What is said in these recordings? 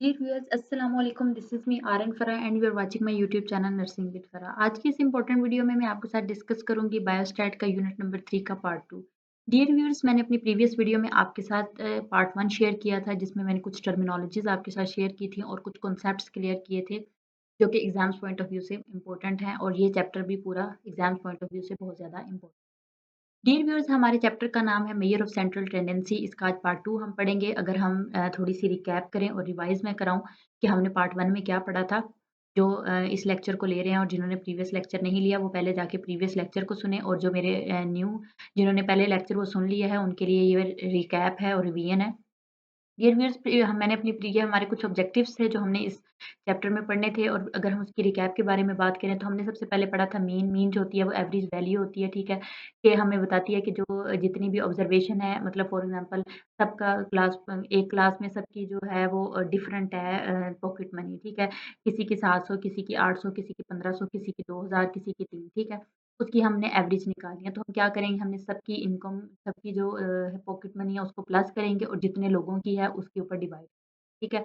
जी viewers अस्सलाम वालेकुम this is me RN Farah and you are watching my YouTube channel nursing with Farah. आज की इस इंपॉर्टेंट वीडियो में मैं आपके साथ डिस्कस करूंगी बायोस्टैट का यूनिट नंबर 3 का पार्ट 2। डियर व्यूअर्स, मैंने अपनी प्रीवियस वीडियो में आपके साथ पार्ट 1 शेयर किया था जिसमें मैंने कुछ टर्मिनोलॉजीज आपके साथ शेयर की थी और कुछ कॉन्सेप्ट्स क्लियर किए थे जो कि एग्जाम्स पॉइंट ऑफ व्यू से इंपॉर्टेंट हैं और ये चैप्टर भी पूरा एग्जाम्स पॉइंट ऑफ व्यू से बहुत ज़्यादा इंपॉर्टेंट। डियर व्यूअर्स, हमारे चैप्टर का नाम है मेजर ऑफ सेंट्रल टेंडेंसी। इसका आज पार्ट 2 हम पढ़ेंगे। अगर हम थोड़ी-सी रिकैप करें और रिवाइज़ मैं कराऊँ कि हमने पार्ट 1 में क्या पढ़ा था। जो इस लेक्चर को ले रहे हैं और जिन्होंने प्रीवियस लेक्चर नहीं लिया, वो पहले जाके प्रीवियस लेक्चर को सुनें और जो मेरे जिन्होंने पहले लेक्चर वो सुन लिया है, उनके लिए ये रिकैप है और रिवीजन है। डियर व्यूअर्स, मैंने अपनी ये हमारे कुछ ऑब्जेक्टिव्स थे जो हमने इस चैप्टर में पढ़ने थे और अगर हम उसकी रिकैप के बारे में बात करें तो हमने सबसे पहले पढ़ा था मीन जो होती है वो एवरेज वैल्यू होती है, ठीक है? कि हमें बताती है कि जो जितनी भी ऑब्जर्वेशन है, मतलब फॉर एग्ज़ाम्पल सबका एक क्लास में सबकी जो है वो डिफरेंट है पॉकेट मनी, ठीक है? किसी की 700, किसी की 800, किसी की 1500, किसी की 2000, किसी की 3, ठीक है? उसकी हमने एवरेज निकालनी है, तो हम क्या करेंगे, हमने सबकी इनकम, सबकी जो पॉकेट मनी है उसको प्लस करेंगे और जितने लोगों की है उसके ऊपर डिवाइड, ठीक है?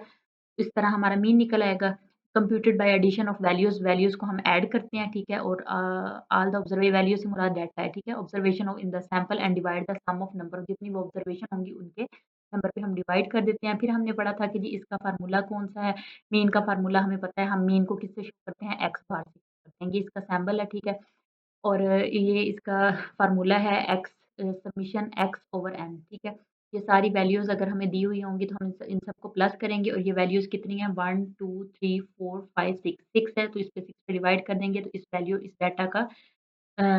इस तरह हमारा मीन निकल आएगा। Computed by addition of values, values को हम ऐड करते हैं, ठीक है? और ऑल द ऑब्जर्वेड वैल्यू से मुराद डाटा है, ठीक है? Observation of in the sample and divide the sum of number, जितनी वो ऑब्जर्वेशन होंगी उनके नंबर पे हम डिवाइड कर देते हैं। फिर हमने पढ़ा था कि जी इसका फ़ॉर्मूला कौन-सा है? मीन का फ़ॉर्मूला हमें पता है, हम मीन को किससे शो करते हैं? एक्स बार से करते हैं। ये इसका सैंपल है, ठीक है? और ये इसका फ़ॉर्मूला है x summation x over n, ठीक है? ये सारी वैल्यूज़ अगर हमें दी हुई होंगी तो हम इन सबको प्लस करेंगे और ये वैल्यूज़ कितनी हैं 1, 2, 3, 4, 5, 6, 6 है तो इस पे 6 से डिवाइड कर देंगे तो इस डाटा का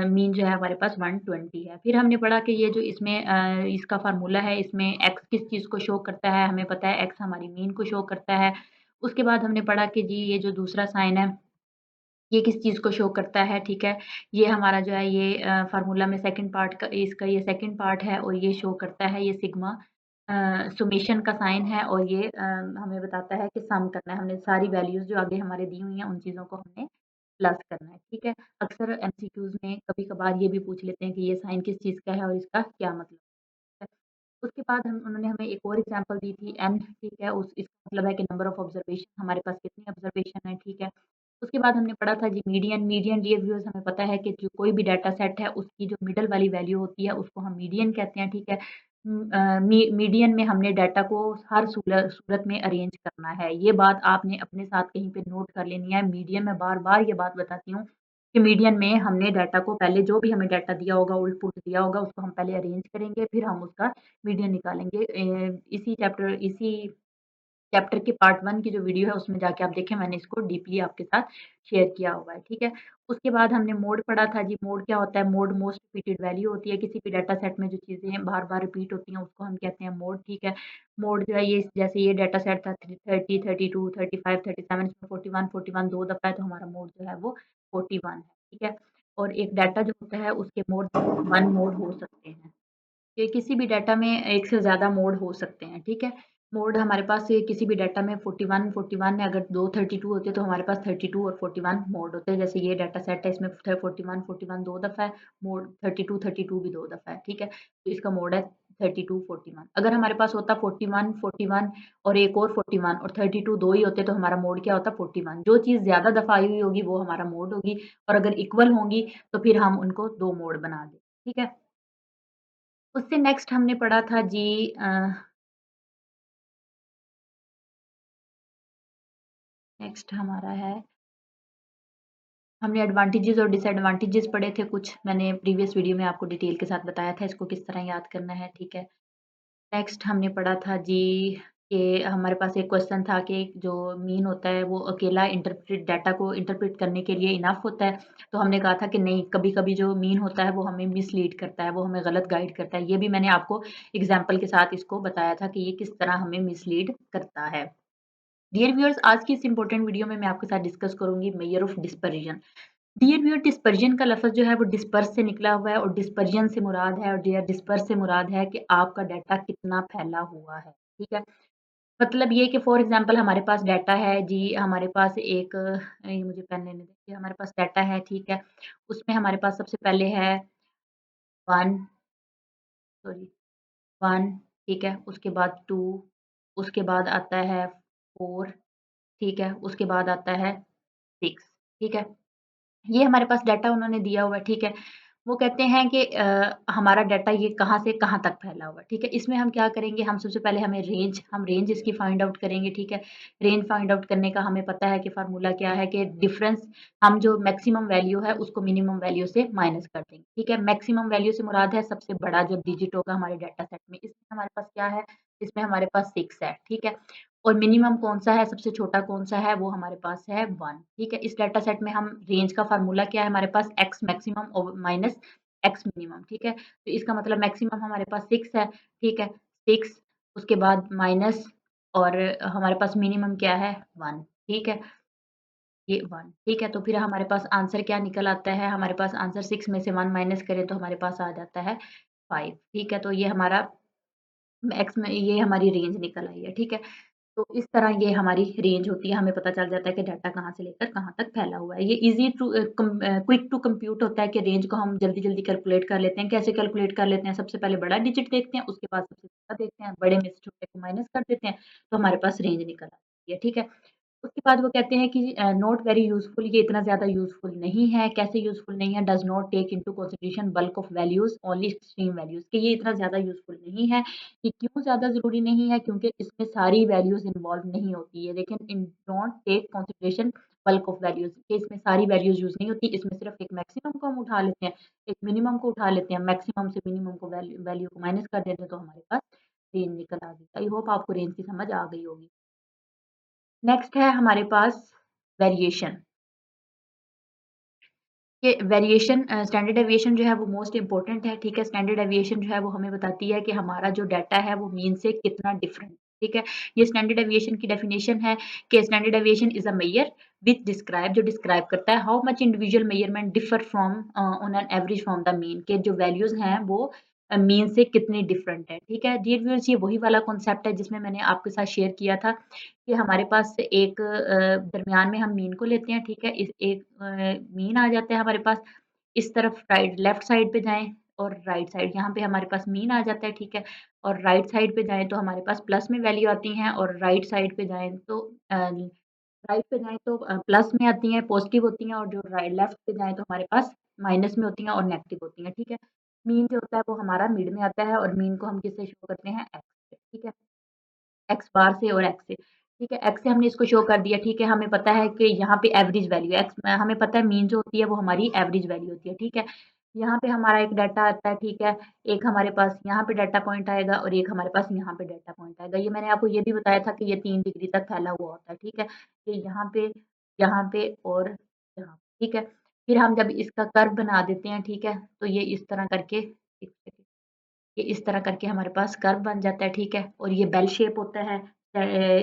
मीन जो है हमारे पास 120 है। फिर हमने पढ़ा कि ये जो इसमें इसका फ़ॉर्मूला है, इसमें एक्स किस चीज़ को शो करता है, हमें पता है एक्स हमारी मीन को शो करता है। उसके बाद हमने पढ़ा कि जी ये जो दूसरा साइन है ये किस चीज़ को शो करता है, ठीक है? ये हमारा जो है ये फ़ॉर्मूला में सेकंड पार्ट का इसका ये सेकंड पार्ट है और ये शो करता है ये सिग्मा सुमेशन का साइन है और ये हमें बताता है कि सम करना है। हमने सारी वैल्यूज़ जो आगे हमारे दी हुई हैं, उन चीज़ों को हमने प्लस करना है, ठीक है? अक्सर एमसीक्यूज़ में कभी-कभार ये भी पूछ लेते हैं कि ये साइन किस चीज़ का है और इसका क्या मतलब है? उसके बाद हम उन्होंने हमें एक और एग्ज़ाम्पल दी थी एन, ठीक है? इसका मतलब है कि नंबर ऑफ ऑब्जर्वेशन हमारे पास कितनी ऑब्जर्वेशन है, ठीक है? उसके बाद हमने पढ़ा था जी मीडियन, मीडियन डियर व्यूअर्स हमें पता है कि जो कोई भी डाटा सेट है उसकी जो मिडल वाली वैल्यू होती है उसको हम मीडियन कहते हैं, ठीक है? मीडियन में हमने डाटा को हर सूरत में अरेंज करना है। ये बात आपने अपने साथ कहीं पे नोट कर लेनी है। मीडियन में बार-बार ये बात बताती हूँ कि मीडियन में हमने डाटा को पहले जो भी हमें डाटा दिया होगा, इनपुट दिया होगा उसको हम पहले अरेंज करेंगे, फिर हम उसका मीडियन निकालेंगे। इसी चैप्टर के पार्ट 1 की जो वीडियो है उसमें जाके आप देखें, मैंने इसको डीपली आपके साथ शेयर किया हुआ है, ठीक है? उसके बाद हमने मोड पढ़ा था जी, मोड क्या होता है? मोड मोस्ट रिपीटेड वैल्यू होती है, किसी भी डाटा सेट में जो चीज़ें बार-बार रिपीट होती हैं उसको हम कहते हैं मोड, ठीक है? मोड जो है ये जैसे ये डाटा सेट था 30, 32, 35, 37 इसमें 41, 41 2 दफ़ा है तो हमारा मोड जो है वो 41 है, ठीक है? और एक डाटा जो होता है उसके मोड 1 मोड हो सकते हैं। कि किसी भी डाटा में एक से ज़्यादा मोड हो सकते हैं, ठीक है? मोड हमारे पास ये किसी भी डाटा में 41, 41 है, अगर 2 32 होते हैं तो हमारे पास 32 और 41 मोड होते हैं। जैसे ये डाटा सेट है इसमें 41, 41 2 दफ़ा है, मोड 32, 32 भी 2 दफ़ा है, ठीक है? तो इसका मोड है 32, 41। अगर हमारे पास होता 41, 41 और एक और 41 और 32 दो ही होते तो हमारा मोड क्या होता 41। जो चीज़ ज़्यादा दफ़ा आई हुई होगी वो हमारा मोड होगी और अगर इक्वल होंगी तो फिर हम उनको 2 मोड बना दें, ठीक है? उससे नेक्स्ट हमने पढ़ा था जी नेक्स्ट हमारा है हमने एडवांटेजेस और डिसएडवांटेजेस पढ़े थे कुछ, मैंने प्रीवियस वीडियो में आपको डिटेल के साथ बताया था इसको किस तरह याद करना है, ठीक है। नेक्स्ट हमने पढ़ा था जी कि हमारे पास एक क्वेश्चन था कि जो मीन होता है वो अकेला इंटरप्रेट डाटा को इंटरप्रेट करने के लिए इनफ होता है। तो हमने कहा था कि नहीं, कभी-कभी जो मीन होता है वो हमें मिसलीड करता है, वो हमें गलत गाइड करता है। ये भी मैंने आपको एग्ज़ाम्पल के साथ इसको बताया था कि ये किस तरह हमें मिसलीड करता है। डियर व्यूअर्स, आज की इस इम्पोर्टेंट वीडियो में मैं आपके साथ डिस्कस करूँगी measure of dispersion. Dear viewer, dispersion का लफ़्ज़ जो है वो डिस्पर्स से निकला हुआ है और डिस्पर्जन से मुराद है और डियर डिस्पर्स से मुराद है कि आपका डाटा कितना फैला हुआ है, ठीक है? मतलब ये कि फॉर एग्ज़ाम्पल हमारे पास डाटा है जी, हमारे पास एक ये मुझे पेन लेने दें, ये हमारे पास डाटा है, ठीक है? उसमें हमारे पास सबसे पहले है 1 सॉरी 1, ठीक है? उसके बाद 2, उसके बाद आता है 4, ठीक है, उसके बाद आता है 6, ठीक है। ये हमारे पास डाटा उन्होंने दिया हुआ है, ठीक है। वो कहते हैं कि हमारा डाटा ये कहाँ से कहाँ तक फैला हुआ है, ठीक है। इसमें हम क्या करेंगे, हम सबसे पहले हम रेंज इसकी फाइंड आउट करेंगे, ठीक है। रेंज फाइंड आउट करने का हमें पता है कि फ़ॉर्मूला क्या है कि डिफरेंस हम जो मैक्सिमम वैल्यू है उसको मिनिमम वैल्यू से माइनस कर देंगे, ठीक है। मैक्सिमम वैल्यू से मुराद है सबसे बड़ा जो डिजिट होगा हमारे डाटा सेट में। इसमें हमारे पास क्या है, इसमें हमारे पास 6 है, ठीक है। और मिनिमम कौन-सा है, सबसे छोटा कौन-सा है, वो हमारे पास है 1, ठीक है। इस डाटा सेट में हम रेंज का फ़ॉर्मूला क्या है हमारे पास x मैक्सिमम और माइनस x मिनिमम, ठीक है। तो इसका मतलब मैक्सिमम हमारे पास 6 है, ठीक है। 6 उसके बाद माइनस और हमारे पास मिनिमम क्या है 1, ठीक है। ये 1, ठीक है। तो फिर हमारे पास आंसर क्या निकल आता है, हमारे पास आंसर 6 में से 1 माइनस करें तो हमारे पास आ जाता है 5, ठीक है। तो ये हमारा x में ये हमारी रेंज निकल आई है, ठीक है। तो इस तरह ये हमारी रेंज होती है, हमें पता चल जाता है कि डाटा कहाँ से लेकर कहाँ तक फैला हुआ है। ये क्विक टू कंप्यूट होता है कि रेंज को हम जल्दी-जल्दी कैलकुलेट कर लेते हैं। कैसे कैलकुलेट कर लेते हैं? सबसे पहले बड़ा डिजिट देखते हैं, उसके बाद सबसे छोटा देखते हैं, बड़े में से छोटे को माइनस कर देते हैं, तो हमारे पास रेंज निकल आती है, ठीक है। उसके बाद वो कहते हैं कि नॉट वेरी यूज़फुल, ये इतना ज़्यादा यूज़फुल नहीं है। कैसे यूज़फुल नहीं है? Does not take into consideration bulk of values, only extreme values, कि ये इतना ज़्यादा यूज़फुल नहीं है। ये क्यों ज़्यादा ज़रूरी नहीं है? क्योंकि इसमें सारी वैल्यूज़ इन्वॉल्व नहीं होती है। लेकिन in don't take consideration bulk of values, कि इसमें सारी वैल्यूज़ यूज़ नहीं होती। इसमें सिर्फ़ एक मैक्सिमम को हम उठा लेते हैं, एक मिनिमम को उठा लेते हैं, मैक्सिमम से मिनिमम को वैल्यू वैल्यू को माइनस कर देते हैं, तो हमारे पास रेंज निकल आ गई। आई होप आपको रेंज की समझ आ गई होगी। नेक्स्ट है हमारे पास वेरिएशन। ये वेरिएशन स्टैंडर्ड डेविएशन जो है वो मोस्ट इम्पोर्टेंट है, ठीक है। स्टैंडर्ड डेविएशन जो है वो हमें बताती है कि हमारा जो डाटा है वो मीन से कितना डिफरेंट, ठीक है। ये स्टैंडर्ड डेविएशन की डेफिनेशन है कि standard deviation is a major which describe, जो डिस्क्राइब करता है how much individual measurement differ from on an average from the mean, के जो वैल्यूज़ हैं वो मीन से कितनी डिफरेंट है, ठीक है। डियर व्यूअर्स, ये वही वाला कॉन्सेप्ट है जिसमें मैंने आपके साथ शेयर किया था कि हमारे पास एक दरमियान में हम मीन को लेते हैं, ठीक है। इस एक मीन आ जाता है हमारे पास, इस तरफ राइट लेफ्ट साइड पे जाएँ और राइट साइड यहाँ पे हमारे पास मीन आ जाता है, ठीक है। और राइट साइड पे जाएँ तो हमारे पास प्लस में वैल्यू आती हैं और राइट साइड पे जाएँ तो राइट पे जाएँ तो प्लस में आती हैं, पॉज़िटिव होती हैं, और जो लेफ्ट पे जाएँ तो हमारे पास माइनस में होती हैं और नेगेटिव होती हैं, ठीक है। मीन जो होता है वो हमारा मिड में आता है और मीन को हम किससे शो करते हैं? एक्स से, ठीक है। एक्स बार से और एक्स से, ठीक है। एक्स से हमने इसको शो कर दिया, ठीक है। हमें पता है कि यहाँ पे एवरेज वैल्यू एक्स, हमें पता है मीन जो होती है वो हमारी एवरेज वैल्यू होती है, ठीक है। यहाँ पे हमारा एक डाटा आता है, ठीक है। एक हमारे पास यहाँ पे डाटा पॉइंट आएगा और एक हमारे पास यहाँ पे डाटा पॉइंट आएगा। ये मैंने आपको ये भी बताया था कि ये 3 डिग्री तक फैला हुआ होता है, ठीक है। ये यहाँ पे और यहाँ, ठीक है। फिर हम जब इसका कर्व बना देते हैं, ठीक है, तो ये इस तरह करके एक सेकंड, ये इस तरह करके हमारे पास कर्व बन जाता है, ठीक है। और ये बेल शेप होता है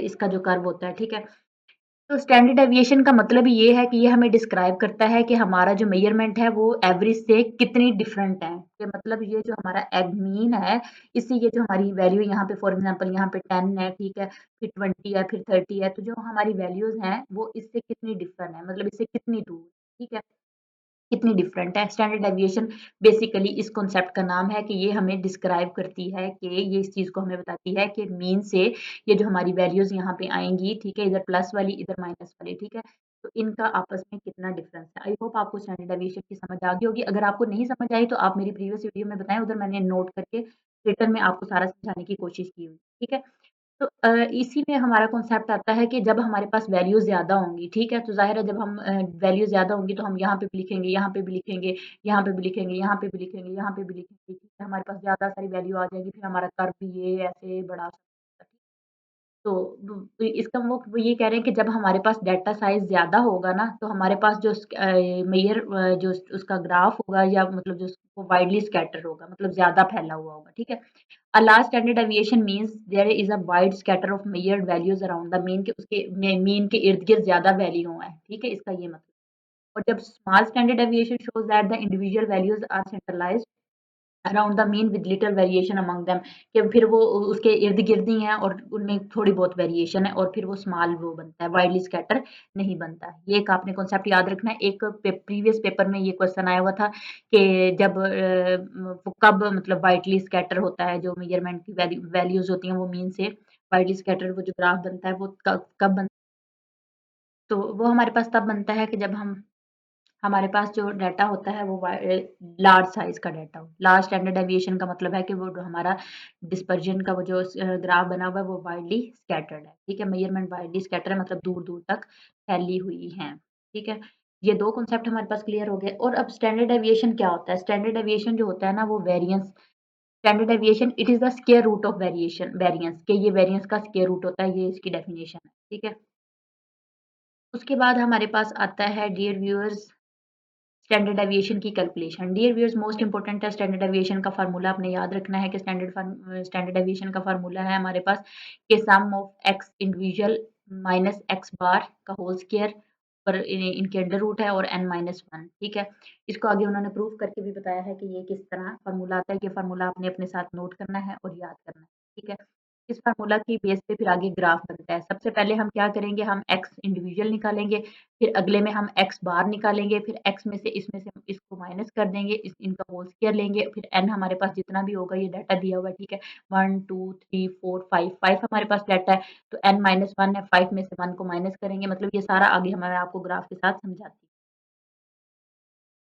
इसका जो कर्व होता है, ठीक है। तो स्टैंडर्ड डेविएशन का मतलब ये है कि ये हमें डिस्क्राइब करता है कि हमारा जो मेजरमेंट है वो एवरेज से कितनी डिफरेंट है। कि मतलब ये जो हमारा मीन है, इससे ये जो हमारी वैल्यू यहाँ पे फॉर एग्जांपल यहाँ पे 10 है, ठीक है, फिर 20 है, फिर 30 है, तो जो हमारी वैल्यूज़ हैं वो इससे कितनी डिफरेंट है, मतलब इससे कितनी दूर, ठीक है। कितनी डिफरेंट है। स्टैंडर्ड डेविएशन बेसिकली इस कॉन्सेप्ट का नाम है कि ये हमें डिस्क्राइब करती है कि ये इस चीज़ को हमें बताती है कि मीन से ये जो हमारी वैल्यूज़ यहाँ पे आएँगी, ठीक है, इधर प्लस वाली, इधर माइनस वाली, ठीक है, तो इनका आपस में कितना डिफरेंस है। आई होप आपको स्टैंडर्ड डेविएशन की समझ आ गई होगी। अगर आपको नहीं समझ आई तो आप मेरी प्रीवियस वीडियो में बताएँ, उधर मैंने नोट करके रिटन में आपको सारा समझाने की कोशिश की हुई, ठीक है। तो इसी में हमारा कॉन्सेप्ट आता है कि जब हमारे पास वैल्यू ज़्यादा होंगी, ठीक है? तो ज़ाहिर है जब हम वैल्यू ज़्यादा होंगी तो हम यहाँ पे भी लिखेंगे, यहाँ पे भी लिखेंगे, यहाँ पे भी लिखेंगे, यहाँ पे भी लिखेंगे, यहाँ पे भी लिखेंगे, ठीक है? हमारे पास ज़्यादा सारी वैल्यू आ जाएगी, फिर हमारा कर्व भी ये ऐसे बड़ा तो इसका वो ये कह रहे हैं कि जब हमारे पास डाटा साइज़ ज़्यादा होगा ना, तो हमारे पास जो जो उसका ग्राफ होगा या मतलब जो वो वाइडली स्कैटर होगा, मतलब ज़्यादा फैला हुआ होगा, ठीक है? A large standard deviation means there is a wide scatter of measured values around the mean, के उसके मीन के इर्द-गिर्द ज़्यादा वैल्यू हैं, ठीक है? इसका ये मतलब। और जब small standard deviation shows that the individual values are centralized around the mean with little variation among them, कि फिर वो उसके इर्द-गिर्द ही हैं और उनमें थोड़ी बहुत वेरिएशन है और फिर वो स्मॉल वो बनता है, वाइडली स्कैटर नहीं बनता। ये एक आपने कॉन्सेप्ट याद रखना है। एक प्रीवियस पेपर में ये क्वेश्चन आया हुआ था कि जब वो कब मतलब वाइडली स्कैटर होता है, जो मेजरमेंट की वैल्यूज़ होती हैं वो मीन से वाइडली स्कैटर्ड वो जो ग्राफ बनता है वो कब बनता है, तो वो हमारे पास तब बनता है कि जब हम हमारे पास जो डाटा होता है वो लार्ज साइज का डाटा हो। लार्ज स्टैंडर्ड डेविएशन का मतलब है कि वो जो हमारा डिस्पर्जन का वो जो ग्राफ बना हुआ है वो वाइडली स्कैटर्ड है, ठीक है। मेजरमेंट वाइडली स्कैटर्ड है मतलब दूर-दूर तक फैली हुई हैं, ठीक है। ये 2 कॉन्सेप्ट हमारे पास क्लियर हो गए और अब स्टैंडर्ड डेविएशन क्या होता है? स्टैंडर्ड डेविएशन जो होता है ना वो variance standard deviation it is the square root of variance कि ये वेरिएंस का स्क्वायर रूट होता है, ये इसकी डेफिनिशन है, ठीक है। उसके बाद हमारे पास आता है डियर व्यूअर्स स्टैंडर्ड डेविएशन की calculation. Dear viewers most important है स्टैंडर्ड डेविएशन का फार्मूला आपने याद रखना है कि स्टैंडर्ड डेविएशन का फार्मूला है हमारे पास कि sum of x individual minus x bar का होल स्क्वायर पर इनके अंडर रूट है और n माइनस वन, ठीक है। इसको आगे उन्होंने प्रूफ करके भी बताया है कि ये किस तरह फार्मूला आता है। ये फार्मूला आपने अपने साथ नोट करना है और याद करना है, ठीक है। इस फार्मूला की बेस पे फिर आगे ग्राफ बनता है। सबसे पहले हम क्या करेंगे, हम एक्स इंडिविजुअल निकालेंगे, फिर अगले में हम एक्स बार निकालेंगे, फिर एक्स में से इसमें से इसको माइनस कर देंगे, इनका होल स्क्वायर लेंगे, फिर एन हमारे पास जितना भी होगा ये डाटा दिया हुआ है, ठीक है। 1 2 3 4 5 5 हमारे पास डाटा है, तो एन माइनस वन है, 5 में से 1 को माइनस करेंगे, मतलब ये सारा आगे हमारा आपको ग्राफ के साथ समझाती हूँ।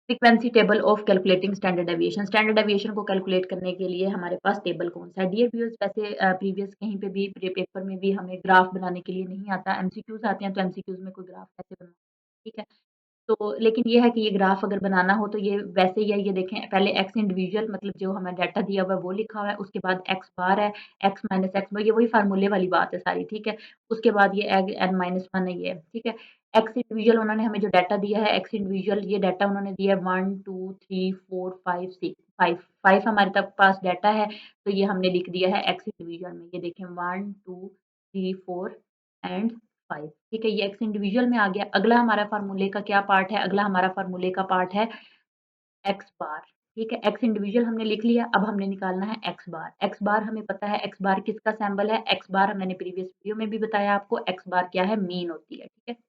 Frequency table of calculating standard deviation. Standard deviation को कैलकुलेट करने के लिए हमारे पास टेबल कौन सा है? डियर व्यूअर्स वैसे प्रीवियस कहीं पे भी पेपर में भी हमें ग्राफ बनाने के लिए नहीं आता, एमसीक्यूज आते हैं तो एमसीक्यूज में कोई ग्राफ कैसे बनाना, ठीक है। तो लेकिन ये है कि ये ग्राफ अगर बनाना हो तो ये वैसे ही है, ये देखें पहले एक्स इंडिविजुअल मतलब जो हमें डाटा दिया हुआ है वो लिखा हुआ है, उसके बाद एक्स बार है, एक्स माइनस एक्स ये वही फार्मूले वाली बात है सारी, ठीक है। उसके बाद ये एन माइनस वन है ये, ठीक है। एक्स इंडिविजुअल उन्होंने हमें जो डाटा दिया है एक्स इंडिविजुअल ये डाटा उन्होंने दिया है 1 2 3 4 5 6 5 5 हमारे तक पास डाटा है, तो ये हमने लिख दिया है एक्स इंडिविजुअल में। ये देखें 1 2 3 4 एंड 5, ठीक है। ये एक्स इंडिविजुअल में आ गया। अगला हमारा फार्मूले का क्या पार्ट है? अगला हमारा फार्मूले का पार्ट है एक्स बार, ठीक है। एक्स इंडिविजुअल हमने लिख लिया, अब हमने निकालना है एक्स बार। एक्स बार हमें पता है एक्स बार किसका सैंबल है? एक्स बार मैंने प्रीवियस वीडियो में भी बताया आपको, एक्स बार क्या है? मीन होती है, ठीक है।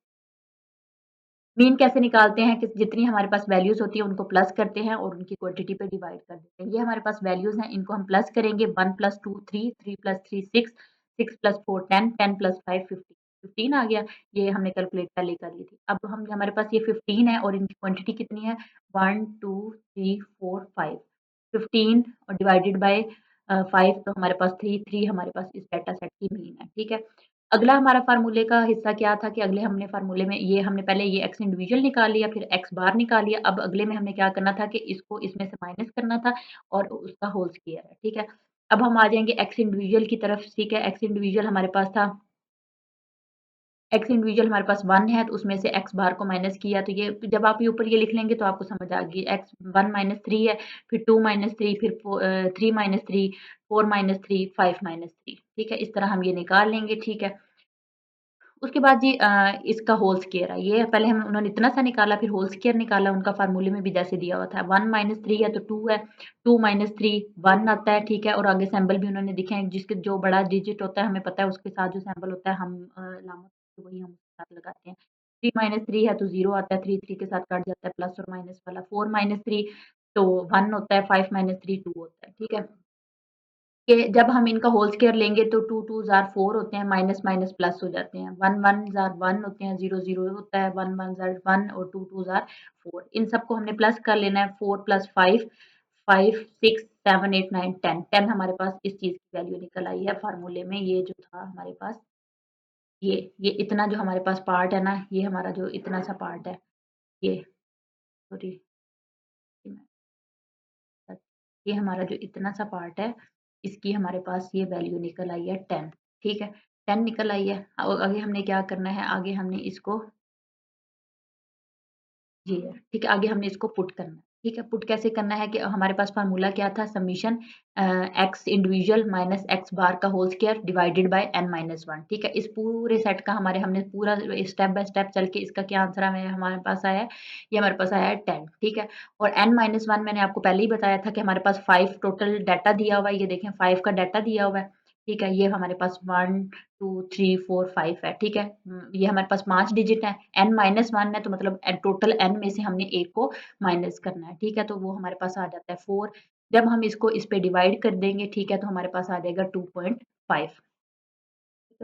मीन कैसे निकालते हैं कि जितनी हमारे पास वैल्यूज़ होती है उनको प्लस करते हैं और उनकी क्वांटिटी पे डिवाइड कर देते हैं। ये हमारे पास वैल्यूज़ हैं, इनको हम प्लस करेंगे 1 + 2 3 3 + 3 6 6 + 4 10 10 + 5 15 15 आ गया। ये हमने कैलकुलेट पहले कर ली थी। अब हम हमारे पास ये 15 है और इनकी क्वांटिटी कितनी है 1 2 3 4 5 15 और डिवाइडेड बाय 5 तो हमारे पास 3 3 हमारे पास इस डाटा सेट की मीन है, ठीक है। अगला हमारा फ़ॉर्मूले का हिस्सा क्या था कि अगले हमने फ़ॉर्मूले में ये हमने पहले ये एक्स इंडिविजुअल निकाल लिया, फिर एक्स बार निकाल लिया। अब अगले में हमने क्या करना था कि इसको इसमें से माइनस करना था और उसका होल स्क्वायर है, ठीक है। अब हम आ जाएँगे एक्स इंडिविजुअल की तरफ, ठीक है। एक्स इंडिविजुअल हमारे पास था एक्स इंडिविजुअल हमारे पास 1 है, तो उसमें से एक्स बार को माइनस किया, तो ये जब आप ये ऊपर ये लिख लेंगे तो आपको समझ आ गई। एक्स 1 माइनस 3 है, फिर 2 माइनस 3 फिर 3 माइनस 3 4 माइनस 3 5 माइनस 3, ठीक है। इस तरह हम ये निकाल लेंगे, ठीक है। उसके बाद जी इसका होल स्क्वायर है। ये पहले हम उन्होंने इतना सा निकाला फिर होल स्क्वायर निकाला, उनका फ़ॉर्मूले में भी जैसे दिया हुआ था। 1 माइनस 3 है तो 2 है, 2 माइनस 3 1 आता है, ठीक है। और आगे सिंबल भी उन्होंने दिखे हैं, जिसके जो बड़ा डिजिट होता है हमें पता है उसके साथ जो सिंबल होता है हम अलामत वही हम उसके साथ लगाते हैं। 3 माइनस 3 है तो 0 आता है, 3 3 के साथ कट जाता है प्लस और माइनस वाला। 4 माइनस 3 तो 1 होता है, 5 माइनस 3 2 होता है, ठीक है। कि जब हम इनका होल स्क्वायर लेंगे तो 2 2 ज़ार 4 होते हैं, माइनस माइनस प्लस हो जाते हैं। 1 1 ज़ार 1 होते हैं, 0 0 होता है, 1 1 ज़ार 1 और 2 2 ज़ार 4। इन सबको हमने प्लस कर लेना है 4 + 5 5 6 7 8 9 10 10 हमारे पास इस चीज़ की वैल्यू निकल आई है फ़ॉर्मूले में। ये जो था हमारे पास ये इतना जो हमारे पास पार्ट है ना, ये हमारा जो इतना सा पार्ट है, ये सॉरी ये हमारा जो इतना सा पार्ट है, इसकी हमारे पास ये वैल्यू निकल आई है 10, ठीक है। 10 निकल आई है। आगे हमने क्या करना है, आगे हमने इसको ये है, ठीक है। आगे हमने इसको पुट करना है, ठीक है। पुट कैसे करना है कि हमारे पास फ़ॉर्मूला क्या था summation x individual minus x bar का whole square divided by n minus one, ठीक है। इस पूरे सेट का हमारे हमने पूरा स्टेप बाय स्टेप चल के इसका क्या आंसर हमें हमारे पास आया है, ये हमारे पास आया है 10, ठीक है। और n माइनस वन मैंने आपको पहले ही बताया था कि हमारे पास 5 टोटल डाटा दिया हुआ है, ये देखें 5 का डाटा दिया हुआ है, ठीक है। ये हमारे पास 1 2 3 4 5 है, ठीक है। ये हमारे पास 5 डिजिट है, n माइनस वन है तो मतलब टोटल n में से हमने एक को माइनस करना है, ठीक है। तो वो हमारे पास आ जाता है 4। जब हम इसको इस पे डिवाइड कर देंगे, ठीक है, तो हमारे पास आ जाएगा 2.5,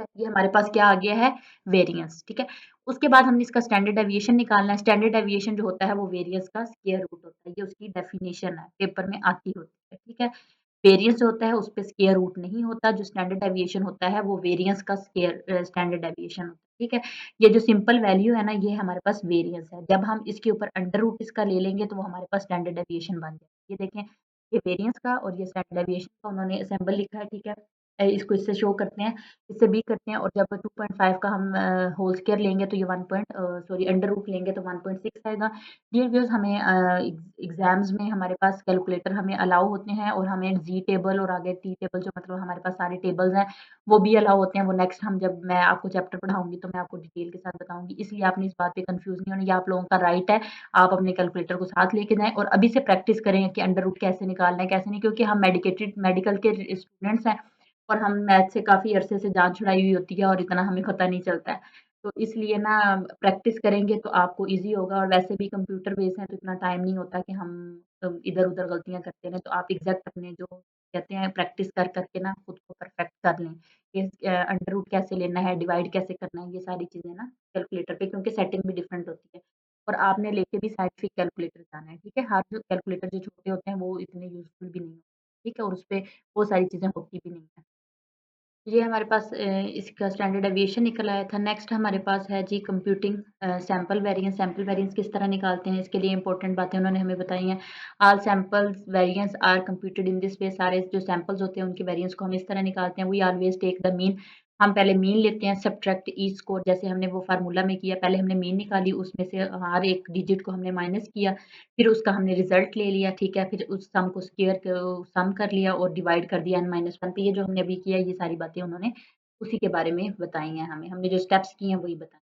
है, ये हमारे पास क्या आ गया है, वेरिएंस, ठीक है। उसके बाद हमने इसका स्टैंडर्ड डेविएशन निकालना है। स्टैंडर्ड डेविएशन जो होता है वो वेरिएंस का स्क्वायर रूट होता है, ये उसकी डेफिनेशन है, पेपर में आती होती है, ठीक है। वेरिएंस जो होता है उस पे स्क्वायर रूट नहीं होता, जो स्टैंडर्ड डेविएशन होता है वो वेरिएंस का स्टैंडर्ड डेविएशन होता है, ठीक है। ये जो सिंपल वैल्यू है ना, ये हमारे पास वेरिएंस है। जब हम इसके ऊपर अंडर रूट इसका ले लेंगे तो वो हमारे पास स्टैंडर्ड डेविएशन बन जाएगा। ये देखें, ये वेरिएंस का और ये स्टैंडर्ड डेविएशन का उन्होंने असेंबल लिखा है, ठीक है। इसको इससे शो करते हैं, इससे भी करते हैं, और जब 2.5 का हम होल स्क्वायर लेंगे तो ये 1 पॉइंट सॉरी अंडर रूट लेंगे तो 1.6 आएगा। डियर व्यूअर्स, हमें एग्जाम्स में हमारे पास कैलकुलेटर हमें अलाउ होते हैं, और हमें जी टेबल और आगे टी टेबल, जो मतलब हमारे पास सारे टेबल्स हैं वो भी अलाउ होते हैं। वो नेक्स्ट हम जब मैं आपको चैप्टर पढ़ाऊंगी तो मैं आपको डिटेल के साथ बताऊंगी, इसलिए आपने इस बात पे कंफ्यूज नहीं होना, ये आप लोगों का राइट है। आप अपने कैलकुलेटर को साथ लेके जाएं और अभी से प्रैक्टिस करें कि अंडर रूट कैसे निकालना है कैसे नहीं, क्योंकि हम मेडिकल के स्टूडेंट्स हैं और हम मैथ से काफ़ी अरसे से जान छुड़ाई हुई होती है और इतना हमें पता नहीं चलता है। तो इसलिए ना प्रैक्टिस करेंगे तो आपको ईज़ी होगा, और वैसे भी कंप्यूटर बेस है तो इतना टाइम नहीं होता कि हम इधर-उधर गलतियाँ करते रहें। तो आप एग्ज़ैक्ट अपने जो कहते हैं प्रैक्टिस कर कर के ना खुद को परफेक्ट कर लें कि अंडर रूट कैसे लेना है, डिवाइड कैसे करना है, ये सारी चीज़ें ना कैलकुलेटर पे, क्योंकि सेटिंग भी डिफरेंट होती है। और आपने लेके भी साइंटिफिक कैलकुलेटर जाना है, ठीक है? हर जो कैलकुलेटर जो छोटे होते हैं वो इतने यूज़फुल भी नहीं होते, ठीक है? और उसपे वो सारी चीज़ें होती भी नहीं हैं। ये हमारे पास इसका स्टैंडर्ड डेविएशन निकल आया था। नेक्स्ट हमारे पास है जी computing sample variance. Sample variance किस तरह निकालते हैं, इसके लिए इंपॉर्टेंट बातें उन्होंने हमें बताई हैं। All samples variance are computed in this way. सारे जो सैंपल्स होते हैं उनके वेरिएंस को हम इस तरह निकालते हैं। We always take the mean. हम पहले मीन लेते हैं, सब्ट्रैक्ट ईच स्कोर, जैसे हमने वो फार्मूला में किया। पहले हमने मीन निकाली, उसमें से हर एक डिजिट को हमने माइनस किया, फिर उसका हमने रिजल्ट ले लिया, ठीक है। फिर उस सम को सम कर लिया और डिवाइड कर दिया n-1 पे। ये जो हमने अभी किया, ये सारी बातें उन्होंने उसी के बारे में बताई हैं हमें। हमने जो स्टेप्स किए हैं वही बताए।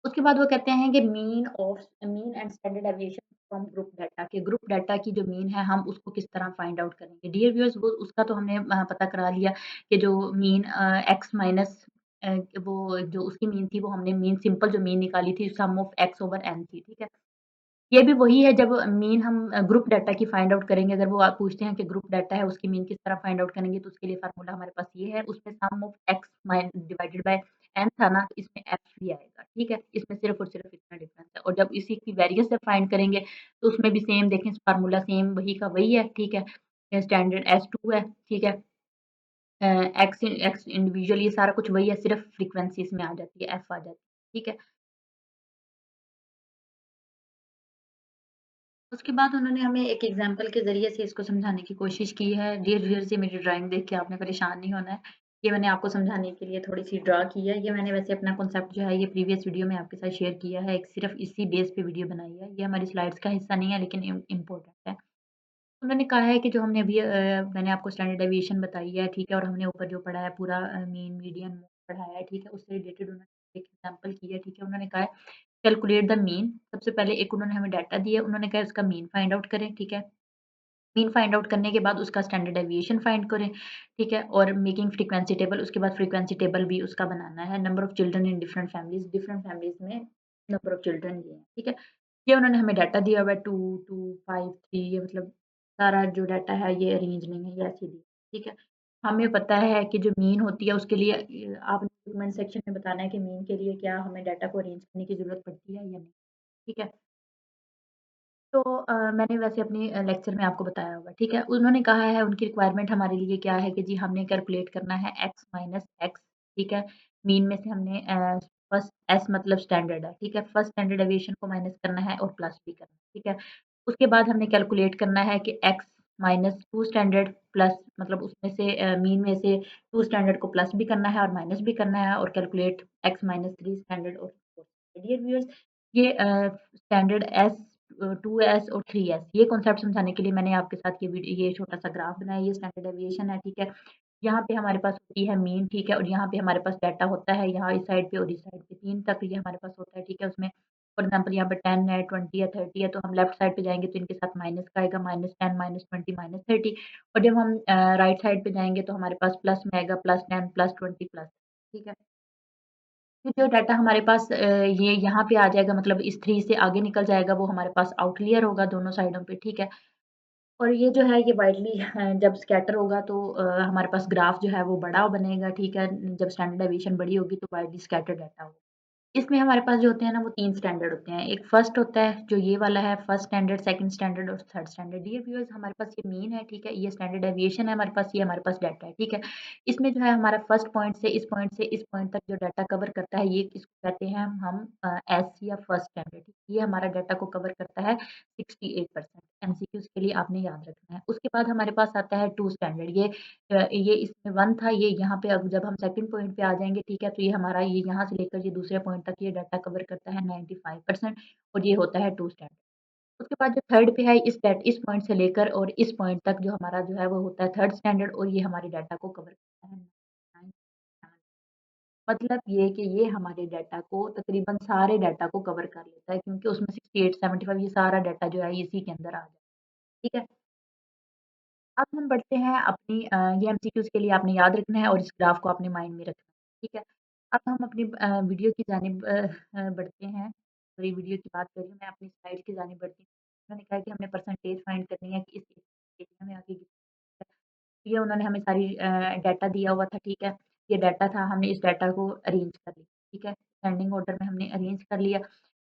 उसके बाद वो कहते हैं कि mean and standard deviation from group data, कि ग्रुप डाटा की जो मीन है हम उसको किस तरह फाइंड आउट करेंगे। डियर व्यूअर्स, वो उसका तो हमने पता करा लिया कि जो मीन एक्स माइनस वो जो उसकी मीन थी, वो हमने मीन सिंपल जो मीन निकाली थी सम ऑफ एक्स ओवर एन थी, ठीक है। ये भी वही है, जब मीन हम ग्रुप डाटा की फाइंड आउट करेंगे, अगर वो आप पूछते हैं कि ग्रुप डाटा है उसकी मीन किस तरह फाइंड आउट करेंगे, तो उसके लिए फ़ॉर्मूला हमारे पास ये है, उसमें sum of x divided by n था ना, तो इसमें एफ भी आएगा, ठीक है? इसमें सिर्फ़ और सिर्फ़ इतना डिफरेंस है। और जब इसी की वेरिएंस जब फाइंड करेंगे, तो उसमें भी सेम देखें, फ़ॉर्मूला सेम वही का वही है, ठीक है? स्टैंडर्ड S2 है, ठीक है? एक्स इंडिविजुअल, ये सारा कुछ वही है, सिर्फ़ फ्रीक्वेंसी इसमें आ जाती है, एफ आ जाती है, ठीक है? उसके बाद उन्होंने हमें एक एग्ज़ाम्पल के ज़रिए से इसको समझाने की कोशिश की है। डियर व्यूअर्स, ये मेरी ड्राइंग देख के आपने परेशान नहीं होना है। ये मैंने आपको समझाने के लिए थोड़ी-सी ड्रा की है। ये मैंने वैसे अपना कॉन्सेप्ट जो है ये प्रीवियस वीडियो में आपके साथ शेयर किया है। एक सिर्फ़ इसी बेस पे वीडियो बनाई है। ये हमारी स्लाइड्स का हिस्सा नहीं है, लेकिन इम्पोर्टेंट है। उन्होंने कहा है कि जो हमने अभी मैंने आपको स्टैंडर्ड डेविएशन बताई है, ठीक है? और हमने ऊपर जो पढ़ा है पूरा मीन, मीडियन, मोड पढ़ाया है, ठीक है? उससे रिलेटेड उन्होंने एक एग्ज़ाम्पल की है, ठीक है? उन्होंने कहा है कैलकुलेट द मीन। सबसे पहले एक उन्होंने हमें डाटा दिया, उन्होंने कहा उसका मीन फाइंड आउट करें, ठीक है? मीन फाइंड आउट करने के बाद उसका स्टैंडर्ड डेविएशन फाइंड करें, ठीक है? और मेकिंग फ्रीक्वेंसी टेबल, उसके बाद फ्रीक्वेंसी टेबल भी उसका बनाना है। Number of children in different families में नंबर ऑफ चिल्ड्रन ये हैं, ठीक है? ये उन्होंने हमें डाटा दिया हुआ है 2, 2, 5, 3, ये मतलब सारा जो डाटा है ये अरेंज नहीं है, ये ऐसे दिया, ठीक है? हमें पता है कि जो मीन होती है उसके लिए आपने कमेंट सेक्शन में बताना है कि मीन के लिए क्या हमें डाटा को अरेंज करने की ज़रूरत पड़ती है या नहीं, ठीक है? तो मैंने वैसे अपने लेक्चर में आपको बताया होगा, ठीक है? उन्होंने कहा है उनकी रिक्वायरमेंट हमारे लिए क्या है कि जी हमने कैलकुलेट करना है x माइनस x, ठीक है? मीन में से हमने फर्स्ट s मतलब स्टैंडर्ड है, ठीक है? फर्स्ट स्टैंडर्ड डेविएशन को माइनस करना है और प्लस भी करना है, ठीक है? उसके बाद हमने कैलकुलेट करना है कि x माइनस 2 स्टैंडर्ड प्लस मतलब उसमें से मीन में से 2 स्टैंडर्ड को प्लस भी करना है और माइनस भी करना है, और कैलकुलेट x माइनस 3 स्टैंडर्ड और 4। डियर व्यूअर्स, ये स्टैंडर्ड s 2s और 3s, ये कॉन्सेप्ट समझाने के लिए मैंने आपके साथ ये छोटा-सा ग्राफ बनाया, ये स्टैंडर्ड डेविएशन है, ठीक है? यहाँ पे हमारे पास होती है मीन, ठीक है? और यहाँ पे हमारे पास डाटा होता है, यहाँ इस साइड पे और इस साइड पे 3 तक ये हमारे पास होता है, ठीक है? उसमें फॉर एग्ज़ाम्पल यहाँ पे 10 है, 20 है, 30 है, तो हम लेफ्ट साइड पे जाएँगे तो इनके साथ माइनस का आएगा, -10, -20, -30, और जब हम राइट साइड पे जाएँगे तो हमारे पास प्लस में आएगा, +10, +20, प्लस, ठीक है? फिर जो डाटा हमारे पास ये यहाँ पे आ जाएगा, मतलब इस 3 से आगे निकल जाएगा, वो हमारे पास आउटलियर होगा दोनों साइडों पे, ठीक है? और ये जो है ये वाइडली जब स्कैटर होगा तो हमारे पास ग्राफ जो है वो बड़ा बनेगा, ठीक है? जब स्टैंडर्ड डेविएशन बड़ी होगी तो वाइडली स्कैटर्ड डाटा होगा। इसमें हमारे पास जो होते हैं ना वो 3 स्टैंडर्ड होते हैं। एक फर्स्ट होता है जो ये वाला है फर्स्ट स्टैंडर्ड, सेकंड स्टैंडर्ड और थर्ड स्टैंडर्ड। डियर व्यूअर्स हमारे पास ये मीन है, ठीक है? ये स्टैंडर्ड डेविएशन है हमारे पास, ये हमारे पास डाटा है, ठीक है? इसमें जो है हमारा फर्स्ट पॉइंट से इस पॉइंट से इस पॉइंट तक जो डाटा कवर करता है ये इसको कहते हैं हम एस या फर्स्ट स्टैंडर्ड। ये हमारा डाटा को कवर करता है 68%। एमसीक्यूज़ के लिए आपने याद रखना है। उसके बाद हमारे पास आता है 2 स्टैंडर्ड। ये इसमें 1 था, ये यहाँ पे अब जब हम सेकंड पॉइंट पे आ जाएँगे, ठीक है? तो ये हमारा ये यहाँ से लेकर ये दूसरे पॉइंट तक ये डाटा कवर करता है 95% और ये होता है 2 स्टैंडर्ड। उसके बाद जो थर्ड पे है इस पॉइंट से लेकर और इस पॉइंट तक जो हमारा जो है वो होता है थर्ड स्टैंडर्ड और ये हमारे डाटा को कवर करता है 97। मतलब ये कि ये हमारे डाटा को तकरीबन सारे डाटा को कवर कर लेता है क्योंकि उसमें 68, 75 ये सारा डाटा जो है इसी के अंदर आ जाता है। ठीक है? अब हम बढ़ते हैं अपनी ये एमसीक्यूज़ के लिए आपने याद रखना है और इस ग्राफ को अपने माइंड में रखना है, ठीक है? अब हम अपनी वीडियो की जानिब बढ़ते हैं। सॉरी वीडियो की बात कर रही हूँ मैं, अपनी स्लाइड की जानिब बढ़ती हूँ। उन्होंने कहा कि हमने परसेंटेज फाइंड करनी है कि इस एरिया में आगे ये उन्होंने हमें सारी डाटा दिया हुआ था, ठीक है? ये डाटा था, हमने इस डाटा को अरेंज कर लिया, ठीक है? असेंडिंग ऑर्डर में हमने अरेंज कर लिया।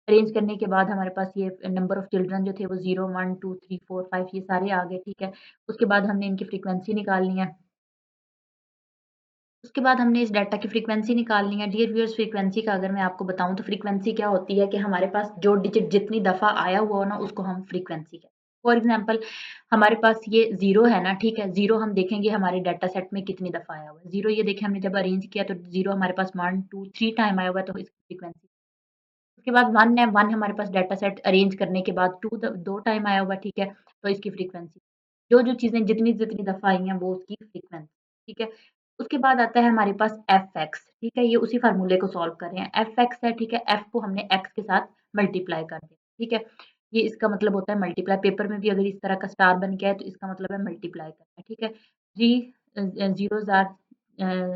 अरेंज करने के बाद हमारे पास ये नंबर ऑफ चिल्ड्रन जो थे वो 0, 1, 2, 3, 4, 5 ये सारे आ गए, ठीक है? उसके बाद हमने इनकी फ्रीक्वेंसी निकालनी है। उसके बाद हमने इस डाटा की फ्रीक्वेंसी निकालनी है। डियर व्यूअर्स फ्रीक्वेंसी का अगर मैं आपको बताऊँ तो फ्रीक्वेंसी क्या होती है कि हमारे पास जो डिजिट जितनी दफ़ा आया हुआ हो ना उसको हम फ्रीक्वेंसी कहते हैं। फॉर एग्ज़ाम्पल हमारे पास ये 0 है ना, ठीक है? 0 हम देखेंगे हमारे डाटा सेट में कितनी दफ़ा आया हुआ है। 0 ये देखें हमने जब अरेंज किया तो 0 हमारे पास 1, 2, 3 टाइम आया हुआ है तो इसकी फ्रीक्वेंसी। उसके बाद 1 है, 1 हमारे पास डाटा सेट अरेंज करने के बाद 2 टाइम आया हुआ है, ठीक है? तो इसकी फ्रीक्वेंसी। जो-जो चीज़ें जितनी-जितनी दफ़ा आई हैं वो उसकी फ्रीक्वेंसी, ठीक है? उसके बाद आता है हमारे पास एफएक्स, ठीक है? ये उसी फ़ॉर्मूले को सॉल्व कर रहे हैं। एफएक्स है, ठीक है? एफ को हमने एक्स के साथ मल्टीप्लाई कर दिया, ठीक है? ये इसका मतलब होता है मल्टीप्लाई। पेपर में भी अगर इस तरह का स्टार बन गया है तो इसका मतलब है मल्टीप्लाई करना, ठीक है? 3 ज़ीरोज़ आर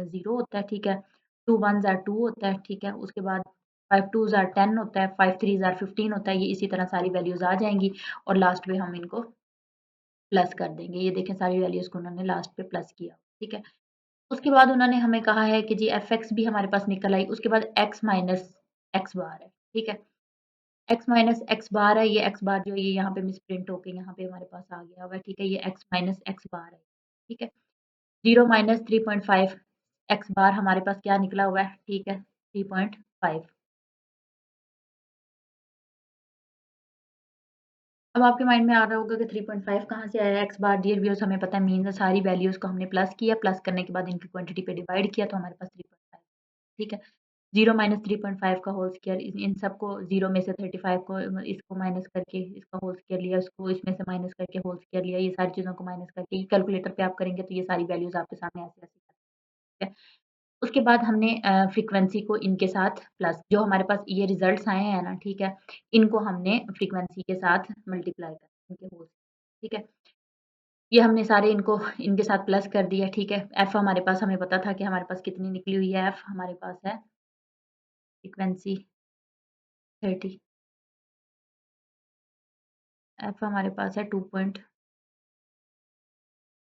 0 होता है, ठीक है? 2 वन्स आर 2 होता है, ठीक है? उसके बाद 5 टूज़ आर 10 होता है, 5 थ्रीज़ आर 15 होता है। ये इसी तरह सारी वैल्यूज़ आ जाएँगी और लास्ट में हम इनको प्लस कर देंगे। ये देखें सारी वैल्यूज़ को उन्होंने लास्ट पे प्लस किया, ठीक है? उसके बाद उन्होंने हमें कहा है कि जी एफएक्स भी हमारे पास निकल आई, उसके बाद एक्स माइनस एक्स बार है, ठीक है? एक्स माइनस एक्स बार है, ये एक्स बार जो है ये यहाँ पे मिसप्रिंट होके यहाँ पे हमारे पास आ गया हुआ है, ठीक है? ये एक्स माइनस एक्स बार है, ठीक है? 0 माइनस 3.5 एक्स बार हमारे पास क्या निकला हुआ है, ठीक है? 3.5। अब आपके माइंड में आ रहा होगा कि 3.5 कहाँ से आया एक्स बार? डियर व्यूअर्स हमें पता है मीन्स है सारी वैल्यूज़ को हमने प्लस किया, प्लस करने के बाद इनकी क्वांटिटी पे डिवाइड किया तो हमारे पास 3.5 ठीक है। 0 माइनस 3.5 का होल स्क्वायर इन सबको 0 में से 35 को इसको माइनस करके इसका होल स्क्वायर लिया, इसको इसमें से माइनस करके होल स्क्वायर लिया, ये सारी चीज़ों को माइनस करके कैलकुलेटर पे आप करेंगे तो ये सारी वैल्यूज़ आपके सामने ऐसे-ऐसे ठीक है। उसके बाद हमने फ्रीक्वेंसी को इनके साथ प्लस जो हमारे पास ये रिज़ल्ट्स आए हैं ना, ठीक है? इनको हमने फ्रीक्वेंसी के साथ मल्टीप्लाई करना इनके होल ठीक है? ये हमने सारे इनको इनके साथ प्लस कर दिया, ठीक है? एफ हमारे पास हमें पता था कि हमारे पास कितनी निकली हुई है, एफ हमारे पास है फ्रीक्वेंसी 30 एफ हमारे पास है 2 पॉइंट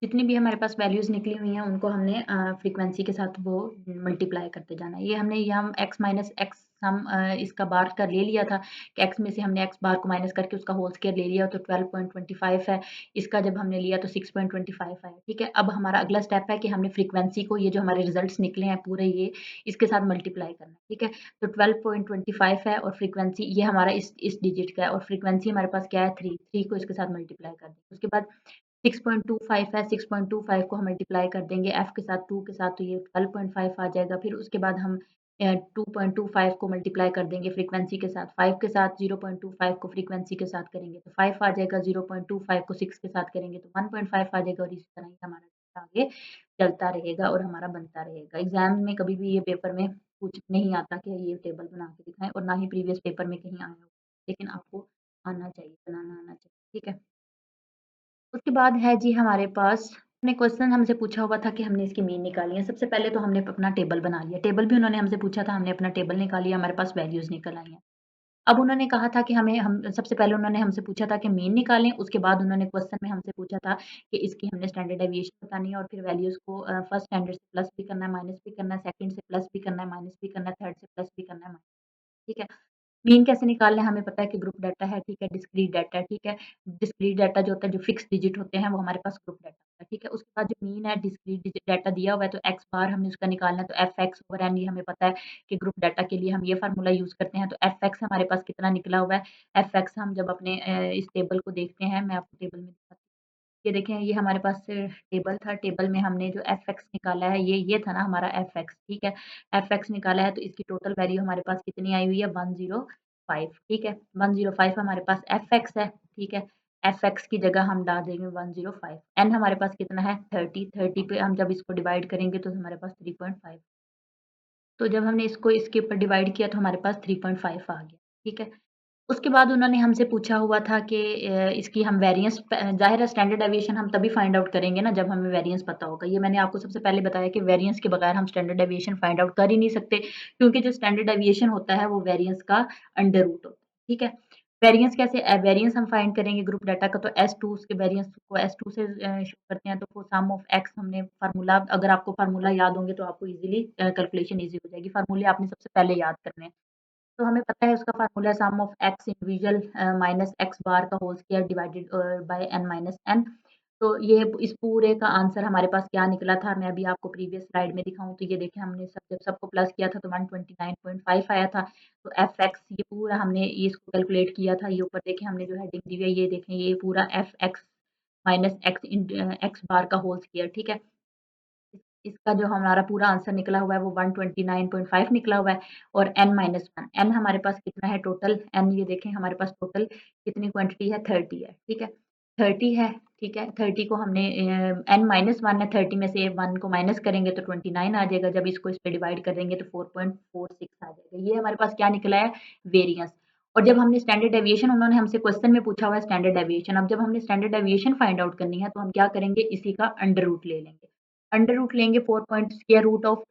जितनी भी हमारे पास वैल्यूज़ निकली हुई हैं उनको हमने फ्रीक्वेंसी के साथ वो मल्टीप्लाई करते जाना है। ये हमने यहाँ एक्स माइनस एक्स हम इसका बार का ले लिया था कि एक्स में से हमने एक्स बार को माइनस करके उसका होल स्क्वायर ले लिया तो 12.25 है। इसका जब हमने लिया तो 6.25 आया, ठीक है? अब हमारा अगला स्टेप है कि हमने फ्रीक्वेंसी को ये जो हमारे रिज़ल्ट्स निकले हैं पूरे ये इसके साथ मल्टीप्लाई करना है, ठीक है? तो 12.25 है और फ्रीक्वेंसी ये हमारा इस डिजिट का है और फ्रीक्वेंसी हमारे पास क्या है 3, 3 को इसके साथ मल्टीप्लाई कर दें। उसके बाद 6.25 है, 6.25 को हम मल्टीप्लाई कर देंगे एफ के साथ 2 के साथ तो ये 12.5 आ जाएगा। फिर उसके बाद हम 2.25 को मल्टीप्लाई कर देंगे फ्रीक्वेंसी के साथ, 5 के साथ 0.25 को फ्रीक्वेंसी के साथ करेंगे तो 5 आ जाएगा, 0.25 को 6 के साथ करेंगे तो 1.5 आ जाएगा और इसी तरह ही हमारा आगे चलता रहेगा और हमारा बनता रहेगा। एग्ज़ाम में कभी भी ये पेपर में पूछ नहीं आता कि ये टेबल बना के दिखाएँ और ना ही प्रीवियस पेपर में कहीं आया हो। लेकिन आपको आना चाहिए, बनाना आना चाहिए, ठीक है? उसके बाद है जी हमारे पास ने क्वेश्चन हमसे पूछा हुआ था कि हमने इसकी मीन निकाली है। सबसे पहले तो हमने अपना टेबल बना लिया। टेबल भी उन्होंने हमसे पूछा था, हमने अपना टेबल निकाल लिया, हमारे पास वैल्यूज़ निकल आई हैं। अब उन्होंने कहा था कि हम सबसे पहले उन्होंने हमसे पूछा था कि मीन निकालें, उसके बाद उन्होंने क्वेश्चन में हमसे पूछा था कि इसकी हमने स्टैंडर्ड डेविएशन बतानी है और फिर वैल्यूज़ को फर्स्ट स्टैंडर्ड से प्लस भी करना है, माइनस भी करना है, सेकंड से प्लस भी करना है, माइनस भी करना है, थर्ड से प्लस भी करना है, ठीक है। मीन कैसे निकालना है हमें पता है कि ग्रुप डाटा है, ठीक है, डिस्क्रीट डाटा है, ठीक है। डिस्क्रीट डाटा जो होता है, जो फिक्स डिजिट होते हैं, वो हमारे पास ग्रुप डाटा होता है, ठीक है। उसके बाद जो मीन है, डिस्क्रीट डिजिट डाटा दिया हुआ है, तो एक्स बार हमें उसका निकालना है, तो एफ एक्स ओवर एन ये हमें पता है कि ग्रुप डाटा के लिए हम ये फार्मूला यूज़ करते हैं, तो एफ एक्स हमारे पास कितना निकला हुआ है, एफ एक्स हम जब अपने इस टेबल को देखते हैं, मैं आपको टेबल में दिखाती हूँ। ये देखें, ये हमारे पास टेबल था, टेबल में हमने जो एफ एक्स निकाला है, ये था ना हमारा एफ एक्स, ठीक है। एफ एक्स निकाला है, तो इसकी टोटल वैल्यू हमारे पास कितनी आई हुई है, 105, ठीक है। 105 हमारे पास एफ एक्स है, ठीक है। एफ एक्स की जगह हम डाल देंगे 105। एन हमारे पास कितना है, 30, 30 पे हम जब इसको डिवाइड करेंगे तो हमारे पास 3.5। तो जब हमने इसको इसके ऊपर डिवाइड किया तो हमारे पास 3.5 आ गया, ठीक है। उसके बाद उन्होंने हमसे पूछा हुआ था कि इसकी हम वेरिएंस ज़ाहिर है स्टैंडर्ड डेविएशन हम तभी फाइंड आउट करेंगे ना जब हमें वेरिएंस पता होगा। ये मैंने आपको सबसे पहले बताया कि वेरिएंस के बगैर हम स्टैंडर्ड डेविएशन फाइंड आउट कर ही नहीं सकते, क्योंकि जो स्टैंडर्ड डेविएशन होता है वो वेरिएंस का अंडर रूट होता है, ठीक है। वेरिएंस कैसे वेरिएंस हम फाइंड करेंगे ग्रुप डाटा का, तो S2 उसके वेरिएंस को S2 से शो करते हैं, तो वो सम ऑफ एक्स हमने फार्मूला, अगर आपको फार्मूला याद होंगे तो आपको इजीली कैलकुलेशन इजी हो जाएगी। फार्मूले आपने सबसे पहले याद करने हैं। तो हमें पता है उसका formula sum of x individual minus x bar का whole square divided by n minus n. तो ये इस पूरे का आंसर हमारे पास क्या निकला था, मैं अभी आपको प्रीवियस स्लाइड में दिखाऊं, तो ये देखें हमने सब जब सबको प्लस किया था तो 129.5 आया था। तो एफ एक्स ये पूरा हमने ये इसको कैलकुलेट किया था, ये ऊपर देखें हमने जो हेडिंग दी हुई है, ये देखें ये पूरा f x minus x x bar का होल स्क्वायर, ठीक है। इसका जो हमारा पूरा आंसर निकला हुआ है वो 129.5 निकला हुआ है। और n माइनस वन, एन हमारे पास कितना है टोटल, एन ये देखें हमारे पास टोटल कितनी क्वांटिटी है, 30 है, ठीक है। 30 है, ठीक है। 30 को हमने एन माइनस वन है, 30 में से वन को माइनस करेंगे तो 29 आ जाएगा, जब इसको इस पे डिवाइड कर देंगे तो 4.46 आ जाएगा। ये हमारे पास क्या निकला है, वेरियंस। और जब हमने स्टैंडर्ड डेविएशन, उन्होंने हमसे क्वेश्चन में पूछा हुआ है स्टैंडर्ड डेविएशन, अब जब हमने स्टैंडर्ड डेविएशन फाइंड आउट करनी है तो हम क्या करेंगे, इसी का अंडर रूट ले लेंगे। अंडर रूट लेंगे 4 पॉइंट स्क्वायर रूट ऑफ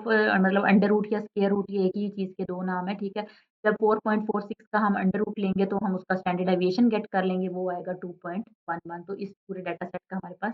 मतलब अंडर रूट या स्क्वायर रूट ये एक ही चीज़ के 2 नाम है, ठीक है। जब 4.46 का हम अंडर रूट लेंगे तो हम उसका स्टैंडर्ड डेविएशन गेट कर लेंगे, वो आएगा 2.11। तो इस पूरे डाटा सेट का हमारे पास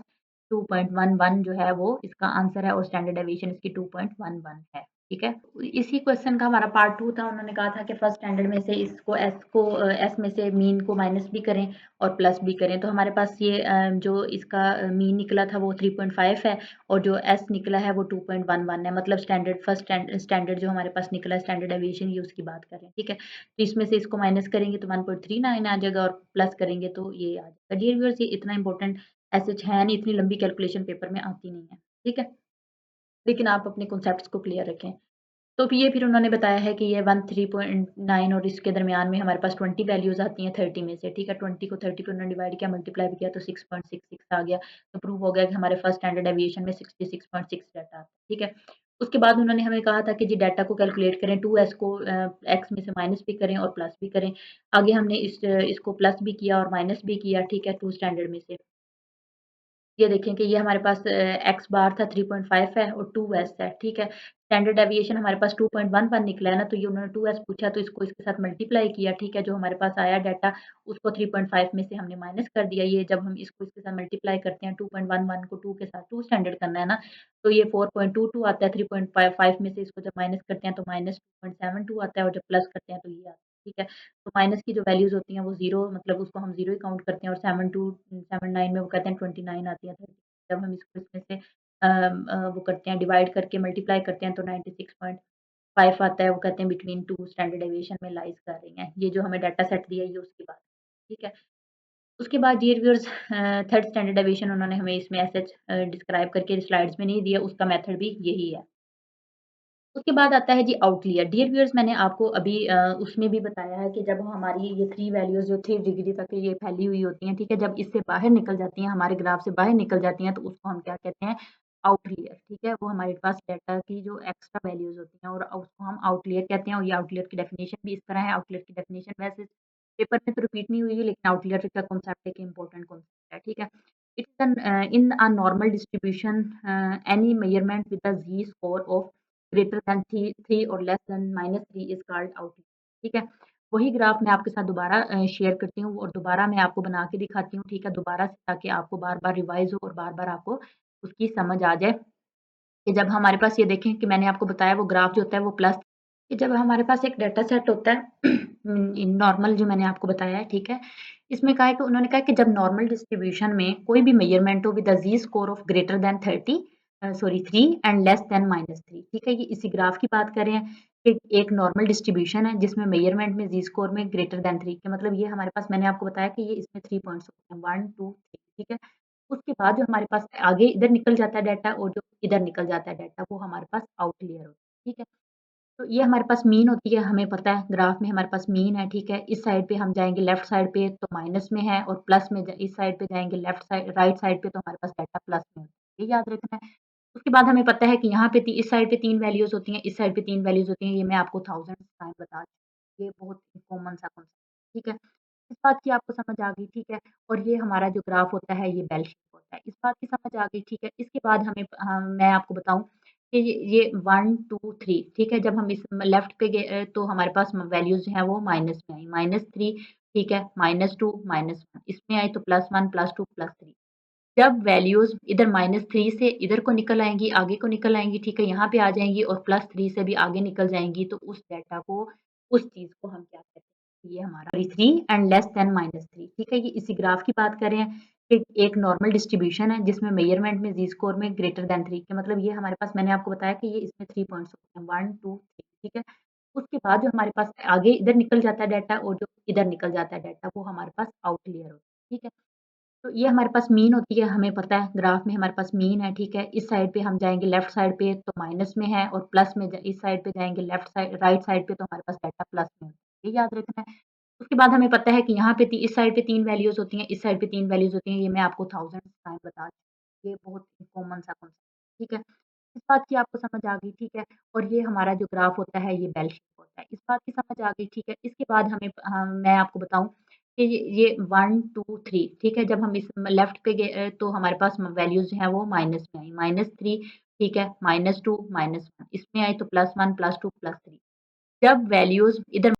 2.11 जो है वो इसका आंसर है, और स्टैंडर्ड डेविएशन इसकी 2.11 है, ठीक है। इसी क्वेश्चन का हमारा पार्ट 2 था, उन्होंने कहा था कि फर्स्ट स्टैंडर्ड में से इसको एस में से मीन को माइनस भी करें और प्लस भी करें। तो हमारे पास ये जो इसका मीन निकला था वो 3.5 है, और जो एस निकला है वो 2.11 है, मतलब स्टैंडर्ड फर्स्ट स्टैंडर्ड जो हमारे पास निकला है स्टैंडर्ड डेविएशन, ये उसकी बात कर रहे हैं, ठीक है। तो इसमें से इसको माइनस करेंगे तो 1.39 आ जाएगा, और प्लस करेंगे तो ये आ जाएगा। डियर व्यूअर्स, ये इतना इंपॉर्टेंट ऐसे है नहीं, इतनी लंबी कैलकुलेशन पेपर में आती नहीं है, ठीक है। लेकिन आप अपने कॉन्सेप्ट्स को क्लियर रखें। तो फिर उन्होंने बताया है कि ये 1 3.9 और इसके दरमियान में हमारे पास 20 वैल्यूज़ आती हैं 30 में से, ठीक है। 20 को 30 पे उन्होंने डिवाइड किया, मल्टीप्लाई भी किया तो 6.66 आ गया। तो प्रूव हो गया कि हमारे फर्स्ट स्टैंडर्ड डेविएशन में 66.6 डाटा आता है, ठीक है। उसके बाद उन्होंने हमें कहा था कि जी डाटा को कैलकुलेट करें, 2s को एक्स में से माइनस भी करें और प्लस भी करें। आगे हमने इसको प्लस भी किया और माइनस भी किया, ठीक है, 2 स्टैंडर्ड में से। ये देखें कि ये हमारे पास एक्स बार था 3.5 है और 2s है, ठीक है। स्टैंडर्ड डेविएशन हमारे पास 2.11 निकला है ना, तो ये उन्होंने 2s पूछा तो इसको इसके साथ मल्टीप्लाई किया, ठीक है। जो हमारे पास आया डाटा उसको 3.5 में से हमने माइनस कर दिया। ये जब हम इसको इसके साथ मल्टीप्लाई करते हैं, 2.11 को 2 के साथ 2 स्टैंडर्ड करना है ना, तो ये 4.22 आता है। 3.5 में से इसको जब माइनस करते हैं तो माइनस 2.72 आता है, और जब प्लस करते हैं तो ये आता है, ठीक है। तो माइनस की जो वैल्यूज़ होती हैं वो 0, मतलब उसको हम 0 ही काउंट करते हैं, और 7 में वो कहते हैं 29 आती है। जब हम इसको इसमें से वो करते हैं, डिवाइड करके मल्टीप्लाई करते हैं तो 96.5 आता है। वो कहते हैं बिटवीन 2 स्टैंडर्ड डेविएशन में लाइज़ कर रही हैं। ये जो हमें डाटा सेट दिया है ये उसकी बात है, ठीक है। उसके बाद dear viewers, third standard deviation उन्होंने हमें इसमें एज़ सच डिस्क्राइब करके स्लाइड्स में नहीं दिया, उसका मेथड भी यही है। उसके बाद आता है जी आउटलियर। डियर व्यूअर्स, मैंने आपको अभी उसमें भी बताया है कि जब हमारी ये 3 वैल्यूज़ जो 3 डिग्री तक ये फैली हुई होती हैं, ठीक है? जब इससे बाहर निकल जाती हैं, हमारे ग्राफ से बाहर निकल जाती हैं, तो उसको हम क्या कहते हैं? आउटलियर, ठीक है? वो हमारे पास डाटा की जो एक्स्ट्रा वैल्यूज़ होती हैं, और उसको हम आउटलियर कहते हैं, और ये आउटलियर की डेफिनिशन भी इस तरह है। आउटलियर की डेफिनिशन वैसे पेपर में तो रिपीट नहीं हुई है, लेकिन आउटलियर का कॉन्सेप्ट एक इम्पोर्टेंट कॉन्सेप्ट है, ठीक है? It's an in a normal distribution any measurement with a z score of greater than 3 और less than -3 is called outlier, ठीक है? वही ग्राफ मैं आपके साथ दोबारा शेयर करती हूँ और दोबारा मैं आपको बना के दिखाती हूँ, ठीक है? दोबारा से ताकि आपको बार-बार रिवाइज़ हो और बार-बार आपको उसकी समझ आ जाए कि जब हमारे पास ये देखें कि मैंने आपको बताया वो ग्राफ जो होता है वो प्लस कि जब हमारे पास एक डाटा सेट होता है नॉर्मल जो मैंने आपको बताया है, ठीक है? इसमें कहा है कि उन्होंने कहा कि जब नॉर्मल डिस्ट्रीब्यूशन में कोई भी मेजरमेंट हो with a z score of greater than 30 sorry 3 and less than -3, ठीक है? ये इसी ग्राफ की बात कर रहे हैं कि एक नॉर्मल डिस्ट्रीब्यूशन है जिसमें मेजरमेंट में ज़ी स्कोर में ग्रेटर दैन 3 के मतलब ये हमारे पास मैंने आपको बताया कि ये इसमें 3 पॉइंट्स होते हैं 1, 2, 3, ठीक है? उसके बाद जो हमारे पास आगे इधर निकल जाता है डाटा और जो इधर निकल जाता है डाटा वो हमारे पास आउटलियर होता है, ठीक है? तो ये हमारे पास मीन होती है, हमें पता है ग्राफ में हमारे पास मीन है, ठीक है? इस साइड पे हम जाएँगे लेफ्ट साइड पे तो माइनस में है और प्लस में ज इस साइड पे जाएँगे लेफ्ट साइड राइट साइड पे तो हमारे पास डाटा प्लस में होता है, ये याद रखना है। उसके बाद हमें पता है कि यहाँ पे ती इस साइड पे 3 वैल्यूज़ होती हैं, इस साइड पे 3 वैल्यूज़ होती हैं, ये मैं आपको थाउज़ेंड्स टाइम बता चुकी हूँ, ये बहुत कॉमन सा कॉन्सेप्ट ठीक है? इस बात की आपको समझ आ गई, ठीक है? और ये हमारा जो ग्राफ होता है ये बेल शेप होता है, इस बात की समझ आ गई, ठीक है? इसके बाद हमें मैं आपको बताऊँ कि ये 1, 2, 3 ठीक है? जब हम इस लेफ्ट पे गए तो हमारे पास वैल्यूज़ जो हैं वो माइनस में आई, -3 ठीक है? -2 -1 इसमें आई तो +1 +2 +3 जब वैल्यूज़ इधर -3 से इधर को निकल आएँगी, आगे को निकल आएँगी, ठीक है? यहाँ पे आ जाएँगी और +3 से भी आगे निकल जाएँगी, तो उस डाटा को उस चीज़ को हम क्या कहते हैं, ये हमारा 3 एंड लेस दैन -3 ठीक है? ये इसी ग्राफ की बात कर रहे हैं कि एक नॉर्मल डिस्ट्रीब्यूशन है जिसमें मेजरमेंट में ज़ी स्कोर में ग्रेटर दैन 3 के मतलब ये हमारे पास मैंने आपको बताया कि ये इसमें 3 पॉइंट्स होते हैं 1, 2, 3 ठीक है? उसके बाद जो हमारे पास आगे इधर निकल जाता है डाटा और जो इधर निकल जाता है डाटा, वो हमारे पास आउटलियर होता है, ठीक है? तो ये हमारे पास मीन होती है, हमें पता है ग्राफ में हमारे पास मीन है, ठीक है? इस साइड पे हम जाएँगे लेफ्ट साइड पे तो माइनस में है और प्लस में ज इस साइड पे जाएँगे लेफ्ट साइड राइट साइड पे तो हमारे पास डाटा प्लस में होता है, ये याद रखना है। उसके बाद हमें पता है कि यहाँ पे ती इस साइड पे 3 वैल्यूज़ होती हैं, इस साइड पे 3 वैल्यूज़ होती हैं, ये मैं आपको थाउज़ेंड्स टाइम बता चुकी हूँ, ये बहुत कॉमन सा कॉन्सेप्ट ठीक है? इस बात की आपको समझ आ गई, ठीक है? और ये हमारा जो ग्राफ होता है ये बेल शेप होता है, इस बात की समझ आ गई, ठीक है? इसके बाद हमें मैं आपको बताऊँ कि ये 1, 2, 3 ठीक है? जब हम इस लेफ्ट पे गए तो हमारे पास वैल्यूज़ जो हैं वो माइनस में आई, -3 ठीक है? -2 -1 इसमें आई तो +1 +2 +3 जब वैल्यूज़ इधर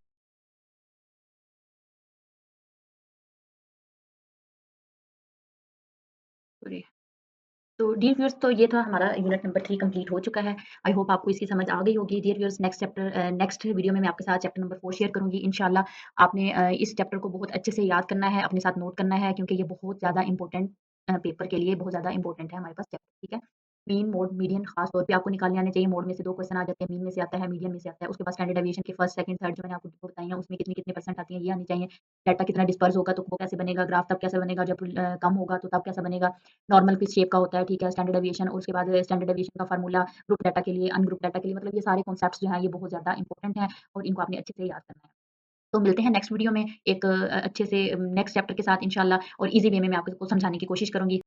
सॉरी तो डियर व्यूअर्स तो ये था हमारा यूनिट नंबर 3 कंप्लीट हो चुका है। आई होप आपको इसकी समझ आ गई होगी। डियर व्यूअर्स नेक्स्ट वीडियो में मैं आपके साथ चैप्टर नंबर 4 शेयर करूँगी इंशाल्लाह। आपने इस चैप्टर को बहुत अच्छे से याद करना है, अपने साथ नोट करना है क्योंकि ये बहुत ज़्यादा इम्पोर्टेंट पेपर के लिए बहुत ज़्यादा इम्पोर्टेंट है हमारे पास चैप्टर, ठीक है? मीन, मोड, मीडियन खास तौर पे आपको निकालने आने चाहिए। मोड में से 2 क्वेश्चन आ जाते हैं, मीन में से आता है, मीडियन में से आता है। उसके बाद स्टैंडर्ड डेविएशन के फर्स्ट, सेकंड, थर्ड जो मैंने आपको बताई हैं उसमें कितनी-कितनी परसेंट आती हैं, ये आनी चाहिए। डाटा कितना डिस्पर्स होगा तो वो कैसे बनेगा, ग्राफ तब कैसे बनेगा जब कम होगा तो तब कैसे बनेगा। नॉर्मल किस शेप का होता है, ठीक है, स्टैंडर्ड डेविएशन और उसके बाद स्टैंडर्ड डेविएशन का फार्मूला ग्रुप डाटा के लिए, अनग्रुप डाटा के लिए मतलब ये सारे कॉन्सेप्ट्स जो हैं ये बहुत ज़्यादा इंपॉर्टेंट हैं और इनको आपने अच्छे से याद करना है। तो मिलते हैं नेक्स्ट वीडियो में एक अच्छे से नेक्स्ट चैप्टर के साथ इंशाल्लाह और ईज़ी वे में मैं आपको समझाने की कोशिश करूँगी।